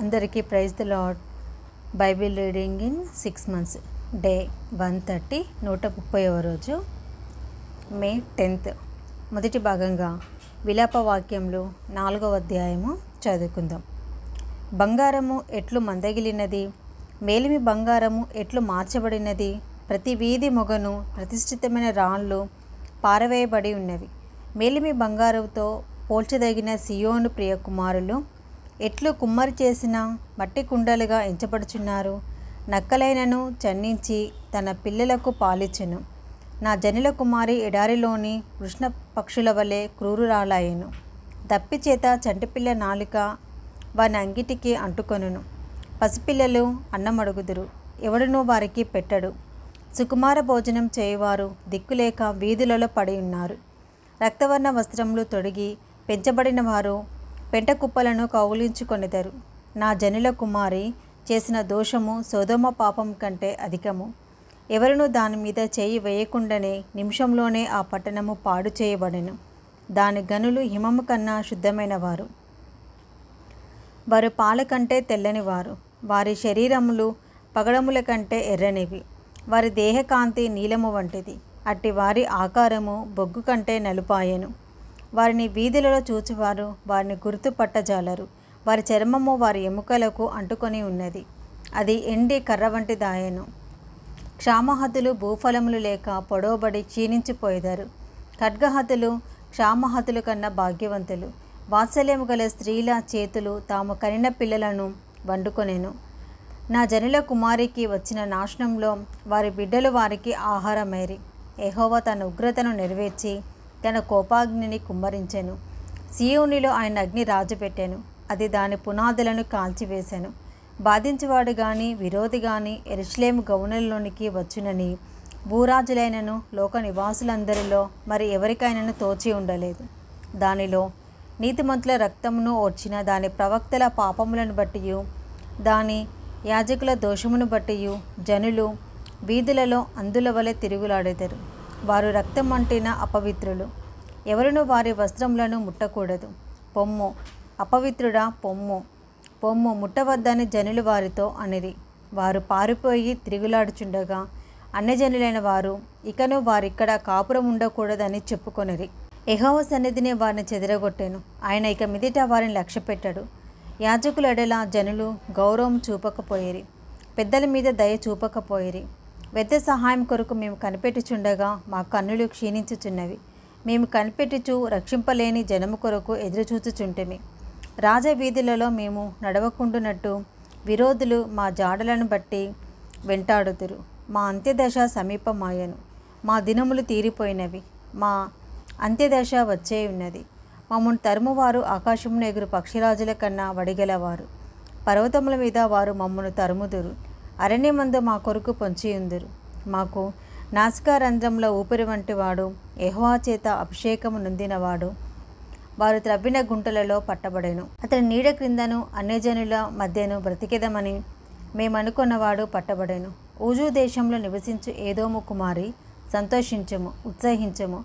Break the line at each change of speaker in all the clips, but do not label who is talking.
అందరికీ praise the Lord. Bible reading in 6 months, day 130, 130వ రోజు, మే 10th. మొదటి భాగంగా విలాప వాక్యంలో 4వ అధ్యాయము చదువుకుందాం. బంగారము ఎట్లు మందగిలినది, మేలిమి బంగారము ఎట్లు మార్చబడినది, ప్రతి వీధి మొగను ప్రతిష్ఠితమైన రాళ్ళు పారవేయబడి ఉన్నవి. మేలిమి బంగారంతో పోల్చదగిన సియోను ప్రియ కుమారులు ఎట్లు కుమ్మరి చేసిన మట్టి కుండలుగా ఎంచబడుచున్నారు. నక్కలైనను చన్నించి తన పిల్లలకు పాలిచ్చును. నా జనుల కుమారి ఎడారిలోని కృష్ణ పక్షుల వలె క్రూరురాలాయెను. దప్పిచేత చంటిపిల్ల నాలుక వారి అంగిటికి అంటుకొనును. పసిపిల్లలు అన్నమడుగుదురు, ఎవడునూ వారికి పెట్టడు. సుకుమార భోజనం చేయువారు దిక్కులేక వీధులలో పడి ఉన్నారు. రక్తవర్ణ వస్త్రములు తొడిగి పెంచబడిన వారు పెంట కుప్పలను కౌగిలించుకొనెదరు. నా జనుల కుమారి చేసిన దోషము సొదొమ పాపం కంటే అధికము. ఎవరునూ దాని మీద చేయి వేయకుండానే నిమిషంలోనే ఆ పట్టణము పాడు చేయబడెను. దాని గనులు హిమము కన్నా శుద్ధమైన వారు. వారు పాల కంటే తెల్లనివారు. వారి శరీరములు పగడముల కంటే ఎర్రనివి. వారి దేహకాంతి నీలము వంటిది. అట్టి వారి ఆకారము బొగ్గు కంటే నలుపాయెను. వారిని వీధులలో చూచువారు వారిని గుర్తుపట్టజాలరు. వారి చర్మము వారి ఎముకలకు అంటుకొని ఉన్నది. అది ఎండి కర్ర వంటి దాయెను. క్షామహతులు భూఫలములు లేక పొడవబడి క్షీణించిపోయేదారు. ఖడ్గహతులు క్షామహతులు కన్నా భాగ్యవంతులు. వాత్సల్యము గల స్త్రీల చేతులు తాము కనిన పిల్లలను వండుకొనెను. నా జనుల కుమారికి వచ్చిన నాశనంలో వారి బిడ్డలు వారికి ఆహారమైరి. యెహోవా తన ఉగ్రతను నెరవేర్చి తన కోపాగ్నిని కుమ్మరించెను. సీయోనులో ఆయన అగ్ని రాజపెట్టెను. అది దాని పునాదులను కాల్చివేశాను. బాధించేవాడు గాని విరోధి గాని యెరూషలేము గౌనులలోనికి వచ్చునని భూరాజులైనను లోక నివాసులందరిలో మరి ఎవరికైనాను తోచి ఉండలేదు. దానిలో నీతిమంతుల రక్తమును ఓర్చిన దాని ప్రవక్తల పాపములను బట్టియు దాని యాజకుల దోషమును బట్టియు జనులు వీధులలో అందుల వలె తిరుగులాడెదరు. వారు రక్తం అంటిన అపవిత్రులు. ఎవరునూ వారి వస్త్రములను ముట్టకూడదు. పొమ్ము అపవిత్రుడా, పొమ్ము పొమ్ము ముట్టవద్దని జనులు వారితో అనిరి. వారు పారిపోయి తిరుగులాడుచుండగా అన్యజనులైన వారు ఇకను వారిక్కడ కాపురం ఉండకూడదని చెప్పుకొనిరి. యెహోవా సన్నిధిని వారిని చెదరగొట్టెను. ఆయన ఇక మీదట వారిని లక్ష్యపెట్టాడు. యాజకుల ఎడల జనులు గౌరవం చూపకపోయిరి. పెద్దల మీద దయ చూపకపోయిరి. వెద్ద సహాయం కొరకు మేము కనిపెట్టుచుండగా మా కన్నులు క్షీణించుచున్నవి. మేము కనిపెట్టుచు రక్షింపలేని జనము కొరకు ఎదురుచూచుచుంటిమి. రాజవీధులలో మేము నడవకుండునట్టు విరోధులు మా జాడలను బట్టి వెంటాడుదురు. మా అంత్యదశ సమీపమాయను. మా దినములు తీరిపోయినవి. మా అంత్యదశ వచ్చే ఉన్నది. మమ్మను తరుమువారు ఆకాశమును ఎగురు పక్షిరాజుల కన్నా వడిగలవారు. పర్వతముల మీద వారు మమ్మను తరుముదురు. అరణ్యమందు మా కొరకు పొంచియుందురు. మాకు నాసికారంధ్రంలో ఊపిరి వంటి వాడు, యెహోవా చేత అభిషేకము నొందినవాడు వారు త్రవ్విన గుంటలలో పట్టబడెను. అతని నీడ క్రిందను అన్యజనుల మధ్యను బ్రతికెదమని మేమనుకున్నవాడు పట్టబడెను. ఊజు దేశంలో నివసించు ఏదోము కుమారి, సంతోషించము, ఉత్సహించము.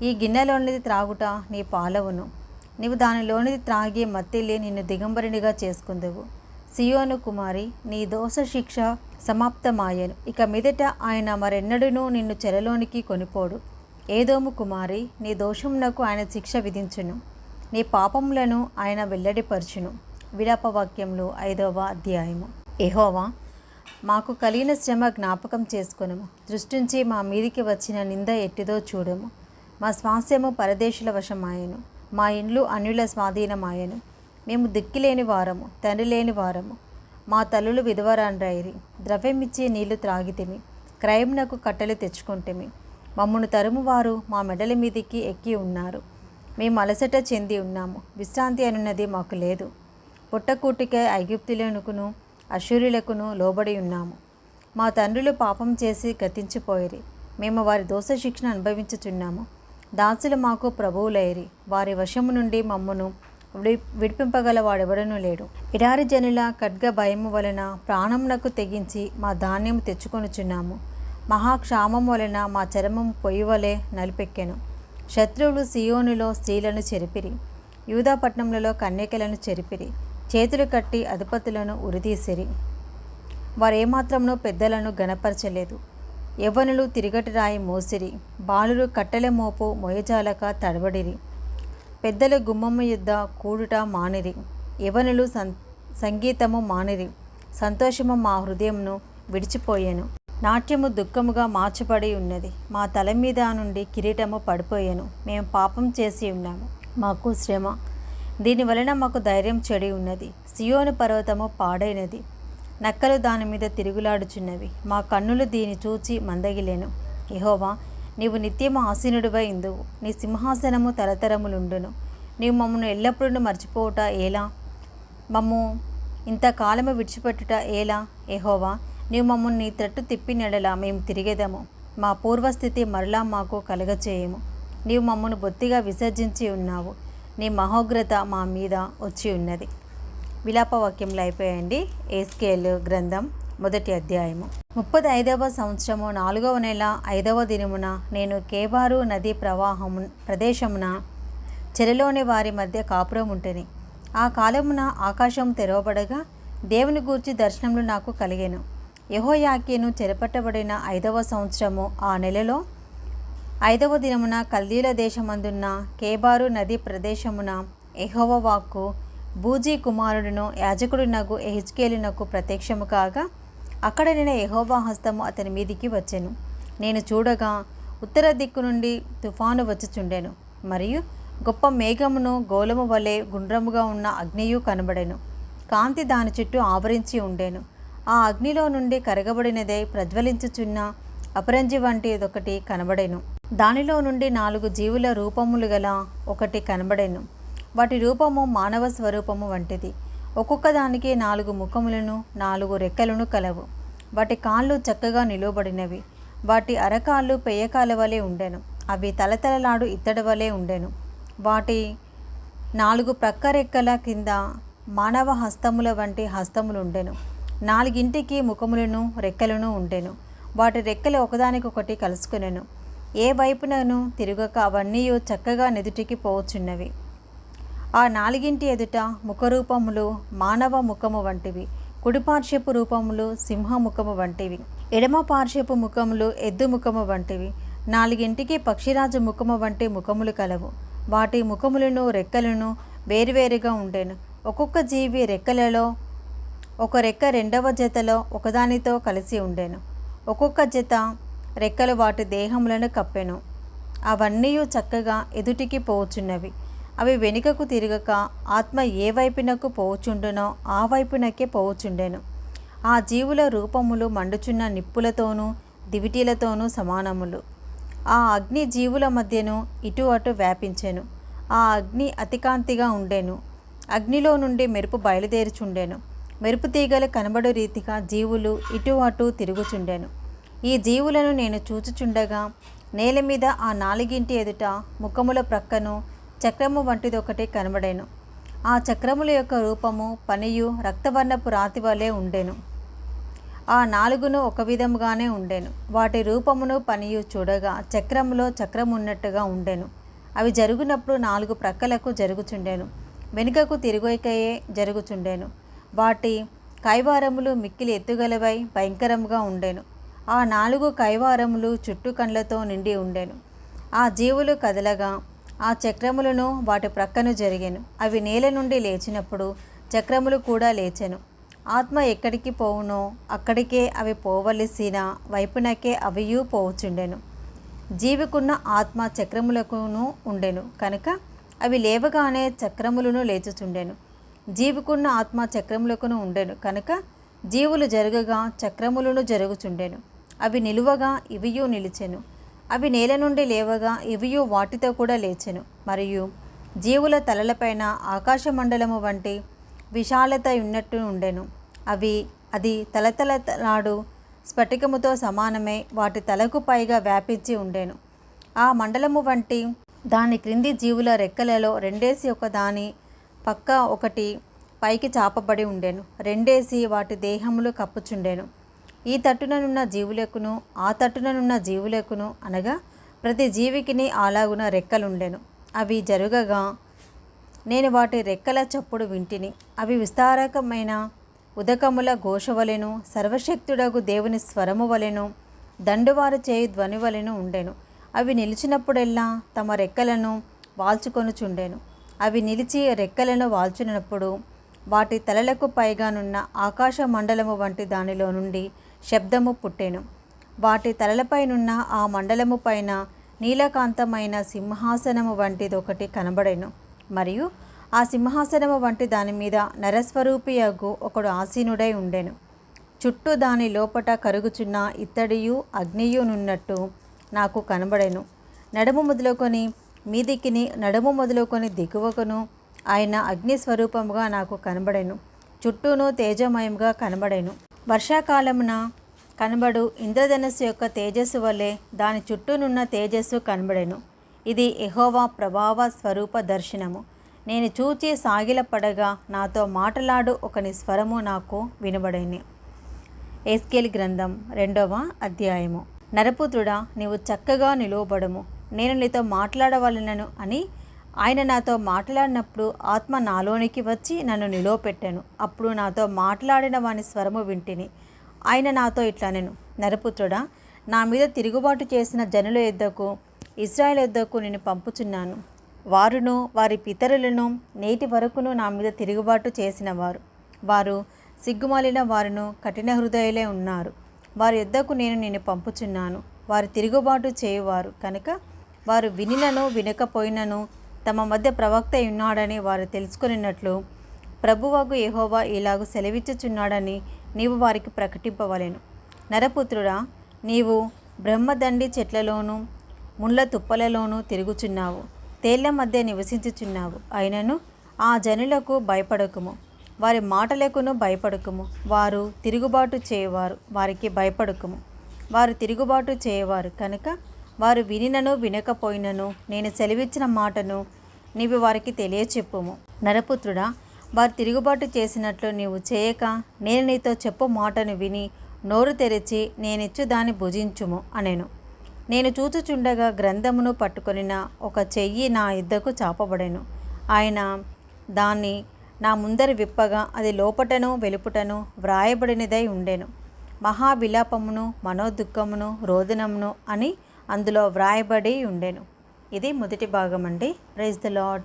ఈ గిన్నెలోనిది త్రాగుట నీ పాలవును. నీవు దానిలోనిది త్రాగి మత్తిల్లి నిన్ను దిగంబరినిగా చేసుకుందువు. సియోను కుమారి, నీ దోష శిక్ష సమాప్తమాయెను. ఇక మీదట ఆయన మరెన్నడూనూ నిన్ను చెరలోనికి కొనిపోడు. ఏదోము కుమారి, నీ దోషమునకు ఆయన శిక్ష విధించును. నీ పాపములను ఆయన వెల్లడిపరచును. విలాపవాక్యములు 5వ అధ్యాయము. యెహోవా, మాకు కలిగిన శ్రమ జ్ఞాపకం చేసుకొనుము. దృష్టించి మా మీదికి వచ్చిన నింద ఎట్టిదో చూడము. మా స్వాస్యము పరదేశుల వశమాయెను. మా ఇండ్లు అన్యుల స్వాధీనమాయెను. మేము దిక్కిలేని వారము, తండ్రి లేని వారము. మా తల్లులు విధవరాండ్రైరి. ద్రవ్యమిచ్చి నీళ్లు త్రాగితిమి, క్రయమునకు కట్టెలు తెచ్చుకుంటిమి. మమ్మను తరుమువారు మా మెడల మీదికి ఎక్కి ఉన్నారు. మేము అలసట చెంది ఉన్నాము. విశ్రాంతి అనున్నది మాకు లేదు. పుట్టకూటికై ఐగుప్తులకును అశ్షూరులకును లోబడి ఉన్నాము. మా తండ్రులు పాపం చేసి గతించిపోయిరి. మేము వారి దోష శిక్షను అనుభవించుచున్నాము. దాసులు మాకు ప్రభువులైరి. వారి వశము నుండి మమ్మను విడిపింపగల వాడెవడనూ లేడు. ఎడారి జనుల ఖడ్గ భయము వలన ప్రాణమునకు తెగించి మా ధాన్యము తెచ్చుకొనుచున్నాము. మహాక్షామం వలన మా చర్మము పొయ్యి వలె నలిపెక్కెను. శత్రువులు సియోనులో స్త్రీలను చెరిపిరి. యూదా పట్టణములలో కన్యకలను చెరిపిరి. చేతులు కట్టి అధిపతులను ఉరితీసిరి. వారేమాత్రమునో పెద్దలను గణపరచలేదు. యవ్వనులు తిరిగటి రాయి మోసిరి. బాలురు కట్టెల మోపు మొయజాలక తడబడిరి. పెద్దలు గుమ్మమ్మ యుద్ధ కూడుట మానిరి. యవ్వనులు సంగీతము మానిరి. సంతోషము మా హృదయమును విడిచిపోయాను. నాట్యము దుఃఖముగా మార్చబడి ఉన్నది. మా తల మీద నుండి కిరీటము పడిపోయాను. మేము పాపం చేసి ఉన్నాము, మాకు శ్రమ. దీనివలన మాకు ధైర్యం చెడి ఉన్నది. సియోను పర్వతము పాడైనది, నక్కలు దాని మీద తిరుగులాడుచున్నవి. మా కన్నులు దీని చూచి మందగిలేను. యెహోవా, నీవు నిత్యము ఆసీనుడివై ఇందువు. నీ సింహాసనము తరతరములుండును. నీవు మమ్మను ఎల్లప్పుడూ మర్చిపోవుట ఎలా? మమ్ము ఇంతకాలము విడిచిపెట్టుట ఎలా? యెహోవా, నీవు మమ్మల్ని నీ తట్టు తిప్పినెడలా మేము తిరిగేదము. మా పూర్వస్థితి మరలా మాకు కలగచేయము. నీవు మమ్మను బొత్తిగా విసర్జించి ఉన్నావు. నీ మహోగ్రత మా మీద వచ్చి ఉన్నది. విలాపవాక్యంలో అయిపోయండి. ఎస్కేలు గ్రంథం 1వ అధ్యాయము. 35వ సంవత్సరము 4వ నెల 5వ దినమున నేను కేబారు నదీ ప్రదేశమున చెరలోని వారి మధ్య కాపురం ఉంటెని. ఆ కాలమున ఆకాశం తెరవబడగా దేవుని గూర్చి దర్శనములు నాకు కలిగెను. యెహోయాకీను చెరపట్టబడిన 5వ సంవత్సరము ఆ నెలలో 5వ దినమున కల్దీల దేశమందున్న కేబారు నదీ ప్రదేశమున యెహోవా వాక్కు బూజీ కుమారుడును యాజకుడునగు యెహెజ్కేలునకు ప్రత్యక్షము కాగా, అక్కడ నేను యెహోవా హస్తము అతని మీదికి వచ్చెను. నేను చూడగా ఉత్తర దిక్కు నుండి తుఫాను వచ్చుచుండెను, మరియు గొప్ప మేఘమును గోళము వలె గుండ్రముగా ఉన్న అగ్నియు కనబడెను. కాంతి దాని చుట్టూ ఆవరించి ఉండెను. ఆ అగ్నిలో నుండి కరగబడినదై ప్రజ్వలించుచున్న అపరంజి వంటి ఒకటి కనబడెను. దానిలో నుండి 4 జీవుల రూపములు గల ఒకటి కనబడెను. వాటి రూపము మానవ స్వరూపము వంటిది. ఒక్కొక్క దానికి 4 ముఖములను 4 రెక్కలను కలవు. వాటి కాళ్ళు చక్కగా నిలువబడినవి. వాటి అరకాళ్ళు పెయ్యకాల వలె ఉండెను. అవి తలతలలాడు ఇత్తడి వలె ఉండెను. వాటి 4 ప్రక్క రెక్కల కింద మానవ హస్తముల వంటి హస్తములుండెను. 4 ముఖములను రెక్కలను ఉండెను. వాటి రెక్కలు ఒకదానికొకటి కలుసుకునెను. ఏ వైపునను తిరగక అవన్నీ చక్కగా నెదుటికి పోవచ్చున్నవి. ఆ 4 ఎదుట ముఖరూపములు మానవ ముఖము వంటివి. కుడిపార్శ్వపు రూపములు సింహముఖము వంటివి. ఎడమ పార్శ్వపు ముఖములు ఎద్దు ముఖము వంటివి. 4 పక్షిరాజు ముఖము వంటి ముఖములు కలవు. వాటి ముఖములను రెక్కలను వేరువేరుగా ఉండెను. ఒక్కొక్క జీవి రెక్కలలో ఒక రెక్క రెండవ జతలో ఒకదానితో కలిసి ఉండెను. ఒక్కొక్క జత రెక్కలు వాటి దేహములను కప్పెను. అవన్నీ చక్కగా ఎదుటికి పోవచ్చున్నవి. అవి వెనుకకు తిరగక ఆత్మ ఏ వైపునకు పోవచుండునో ఆ వైపునకే పోవచుండెను. ఆ జీవుల రూపములు మండుచున్న నిప్పులతోనూ దివిటీలతోనూ సమానములు. ఆ అగ్ని జీవుల మధ్యను ఇటు అటు వ్యాపించెను. ఆ అగ్ని అతికాంతిగా ఉండెను. అగ్నిలో నుండి మెరుపు బయలుదేరుచుండెను. మెరుపు తీగలు కనబడు రీతిగా జీవులు ఇటు అటు తిరుగుచుండెను. ఈ జీవులను నేను చూచుచుండగా నేల మీద ఆ 4 ఎదుట ముఖముల ప్రక్కను చక్రము వంటిదొకటి కనబడెను. ఆ చక్రముల యొక్క రూపము పనియు రక్తవర్ణపు రాతి వలె ఉండెను. ఆ 4 ఒక విధముగానే ఉండెను. వాటి రూపమును పనియు చూడగా చక్రములో చక్రము ఉన్నట్టుగా ఉండెను. అవి జరుగునప్పుడు 4 ప్రక్కలకు జరుగుచుండెను. వెనుకకు తిరుగైకయే జరుగుచుండెను. వాటి కైవారములు మిక్కిలి ఎత్తుగలవై భయంకరముగా ఉండెను. ఆ 4 కైవారములు చుట్టూ కండ్లతో నిండి ఉండెను. ఆ జీవులు కదలగా ఆ చక్రములను వాటి ప్రక్కను జరిగెను. అవి నేల నుండి లేచినప్పుడు చక్రములు కూడా లేచెను. ఆత్మ ఎక్కడికి పోవునో అక్కడికే అవి పోవలసిన వైపునకే అవియు పోవచుండెను. జీవికున్న ఆత్మ చక్రములకును ఉండెను కనుక అవి లేవగానే చక్రములను లేచుచుండెను. జీవికున్న ఆత్మ చక్రములకును ఉండెను కనుక జీవులు జరగగా చక్రములను జరుగుచుండెను. అవి నిలువగా ఇవియు నిలిచెను. అవి నేల నుండి లేవగా ఇవియు వాటితో కూడా లేచెను. మరియు జీవుల తలలపైన ఆకాశమండలము వంటి విశాలత ఉన్నట్టు ఉండెను. అది తలతలలాడు స్ఫటికముతో సమానమై వాటి తలకు పైగా వ్యాపించి ఉండెను. ఆ మండలము వంటి దాని క్రింది జీవుల రెక్కలలో 2 ఒకదాని పక్క ఒకటి పైకి చాపబడి ఉండెను. 2 వాటి దేహములు కప్పుచుండెను. ఈ తట్టుననున్న జీవులకును ఆ తట్టుననున్న జీవులకును అనగా ప్రతి జీవికిని అలాగున రెక్కలుండెను. అవి జరుగగా నేను వాటి రెక్కల చప్పుడు వింటిని. అవి విస్తారకమైన ఉదకముల ఘోషవలెను, సర్వశక్తుడగు దేవుని స్వరము వలెను, దండువారు చేయి ధ్వని వలెను ఉండెను. అవి నిలిచినప్పుడెల్లా తమ రెక్కలను వాల్చుకొనుచుండెను. అవి నిలిచి రెక్కలను వాల్చునప్పుడు వాటి తలలకు పైగానున్న ఆకాశ మండలము వంటి దానిలో నుండి శబ్దము పుట్టెను. వాటి తలలపైనున్న ఆ మండలము పైన నీలకాంతమైన సింహాసనము వంటిదొకటి కనబడెను. మరియు ఆ సింహాసనము వంటి దాని మీద నరస్వరూపియగు ఒకడు ఆసీనుడై ఉండెను. చుట్టూ దాని లోపట కరుగుచున్న ఇత్తడియు అగ్నియు నున్నట్టు నాకు కనబడెను. నడుము మొదలుకొని మీదికిని, నడుము మొదలుకొని దిగువకును ఆయన అగ్నిస్వరూపముగా నాకు కనబడెను. చుట్టూను తేజమయంగా కనబడెను. వర్షాకాలమున కనబడు ఇంద్రధనస్సు యొక్క తేజస్సు వలె దాని చుట్టూనున్న తేజస్సు కనబడెను. ఇది యెహోవా ప్రభావ స్వరూప దర్శనము. నేను చూచి సాగిలపడగా నాతో మాటలాడు ఒకని స్వరము నాకు వినబడెను. ఎస్కేల్ గ్రంథం 2వ అధ్యాయము. నరపుత్రుడా, నీవు చక్కగా నిలువబడుము, నేను నీతో మాట్లాడవలెనను అని ఆయన నాతో మాట్లాడినప్పుడు ఆత్మ నాలోనికి వచ్చి నన్ను నిలువపెట్టెను. అప్పుడు నాతో మాట్లాడిన వాని స్వరము వింటిని. ఆయన నాతో ఇట్లనెను, నరపుత్రుడా, నా మీద తిరుగుబాటు చేసిన జనుల యొద్దకు, ఇశ్రాయేలు యొద్దకు నేను పంపుచున్నాను. వారును వారి పితరులను నేటి వరకును నా మీద తిరుగుబాటు చేసినవారు. వారు సిగ్గుమాలిన వారును కఠిన హృదయులే ఉన్నారు. వారి యొద్దకు నేను నిన్ను పంపుచున్నాను. వారు తిరుగుబాటు చేయువారు కనుక వారు వినినను వినకపోయినను తమ మధ్య ప్రవక్త ఉన్నాడని వారు తెలుసుకొనినట్లు ప్రభువగు యెహోవా ఇలాగు సెలవిచ్చుచున్నాడని నీవు వారికి ప్రకటింపవలెను. నరపుత్రుడా, నీవు బ్రహ్మదండి చెట్లలోనూ ముళ్ళ తుప్పలలోనూ తిరుగుచున్నావు, తేళ్ల మధ్య నివసించుచున్నావు. అయినను ఆ జనులకు భయపడకుము, వారి మాటలకును భయపడకుము. వారు తిరుగుబాటు చేయవారు, వారికి భయపడకుము. వారు తిరుగుబాటు చేయవారు కనుక వారు వినినను వినకపోయినను నేను సెలవిచ్చిన మాటను నీవు వారికి తెలియచెప్పుము. నరపుత్రుడా, వారు తిరుగుబాటు చేసినట్లు నీవు చేయక నేను నీతో చెప్పు మాటను విని నోరు తెరిచి నేనిచ్చు దాన్ని భుజించుము అనెను. నేను చూచుచుండగా గ్రంథమును పట్టుకొనిన ఒక చెయ్యి నా యుద్ధకు చాపబడెను. ఆయన దాన్ని నా ముందర విప్పగా అది లోపటను వెలుపుటను వ్రాయబడినదై ఉండెను. మహావిలాపమును మనోదుఃఖమును రోదనమును అని అందులో వ్రాయబడి ఉండెను. ఇది మొదటి భాగం అండి. Praise the lord.